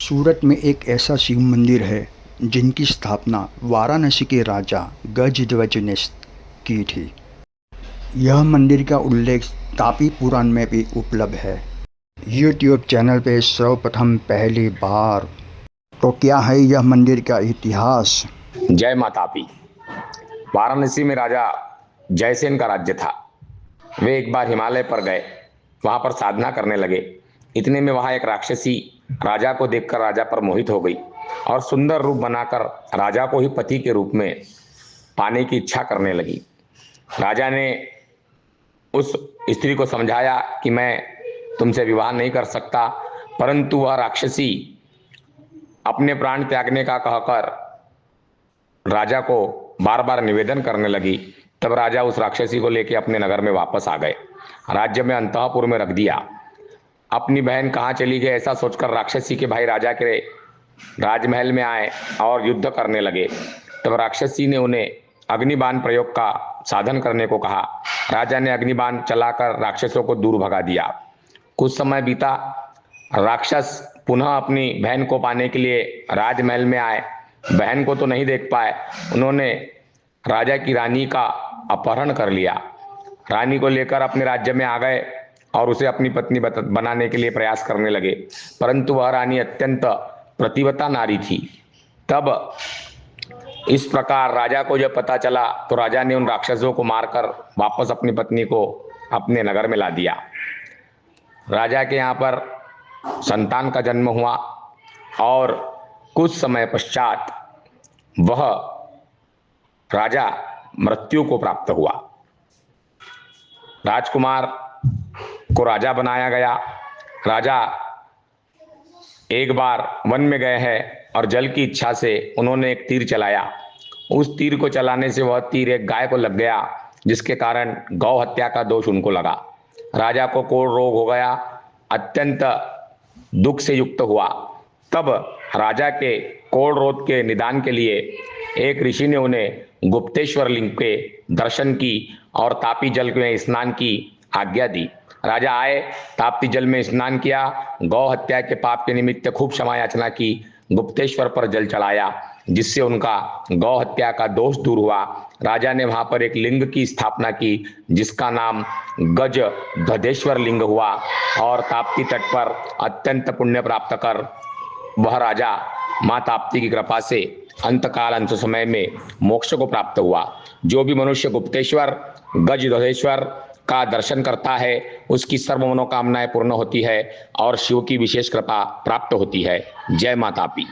सूरत में एक ऐसा शिव मंदिर है जिनकी स्थापना वाराणसी के राजा गजध्वज ने की थी। यह मंदिर का उल्लेख तापी पुराण में भी उपलब्ध है। यूट्यूब चैनल पे सर्वप्रथम पहली बार। तो क्या है यह मंदिर का इतिहास? जय मातापी। वाराणसी में राजा जयसेन का राज्य था। वे एक बार हिमालय पर गए, वहां पर साधना करने लगे। इतने में वहां एक राक्षसी राजा को देखकर राजा पर मोहित हो गई और सुंदर रूप बनाकर राजा को ही पति के रूप में पाने की इच्छा करने लगी। राजा ने उस स्त्री को समझाया कि मैं तुमसे विवाह नहीं कर सकता, परंतु वह राक्षसी अपने प्राण त्यागने का कहकर राजा को बार बार निवेदन करने लगी। तब राजा उस राक्षसी को लेकर अपने नगर में वापस आ गए। राज्य में अंतःपुर में रख दिया। अपनी बहन कहाँ चली गई ऐसा सोचकर राक्षसी के भाई राजा के राजमहल में आए और युद्ध करने लगे। तब राक्षसी ने उन्हें अग्निबाण प्रयोग का साधन करने को कहा। राजा ने अग्निबाण चलाकर राक्षसों को दूर भगा दिया। कुछ समय बीता, राक्षस पुनः अपनी बहन को पाने के लिए राजमहल में आए। बहन को तो नहीं देख पाए, उन्होंने राजा की रानी का अपहरण कर लिया। रानी को लेकर अपने राज्य में आ गए और उसे अपनी पत्नी बनाने के लिए प्रयास करने लगे, परंतु वह रानी अत्यंत प्रतिव्रता नारी थी। तब इस प्रकार राजा को जब पता चला तो राजा ने उन राक्षसों को मारकर वापस अपनी पत्नी को अपने नगर में ला दिया। राजा के यहाँ पर संतान का जन्म हुआ और कुछ समय पश्चात वह राजा मृत्यु को प्राप्त हुआ। राजकुमार को राजा बनाया गया। राजा एक बार वन में गए हैं और जल की इच्छा से उन्होंने एक तीर चलाया। उस तीर को चलाने से वह तीर एक गाय को लग गया, जिसके कारण गौ हत्या का दोष उनको लगा। राजा को कोढ़ रोग हो गया, अत्यंत दुख से युक्त हुआ। तब राजा के कोढ़ रोग के निदान के लिए एक ऋषि ने उन्हें गुप्तेश्वर लिंग के दर्शन की और तापी जल में स्नान की आज्ञा दी। राजा आए, ताप्ती जल में स्नान किया, गौ हत्या के पाप के निमित्त खूब क्षमा याचना की, गुप्तेश्वर पर जल चढ़ाया, जिससे उनका गौ हत्या का दोष दूर हुआ। राजा ने वहां पर एक लिंग की स्थापना की जिसका नाम गजध्वजेश्वर लिंग हुआ और ताप्ती तट पर अत्यंत पुण्य प्राप्त कर वह राजा मां ताप्ती की कृपा से अंतकाल अंत समय में मोक्ष को प्राप्त हुआ। जो भी मनुष्य गुप्तेश्वर गजध्वजेश्वर का दर्शन करता है उसकी सर्व मनोकामनाएं पूर्ण होती है और शिव की विशेष कृपा प्राप्त होती है। जय मातापी।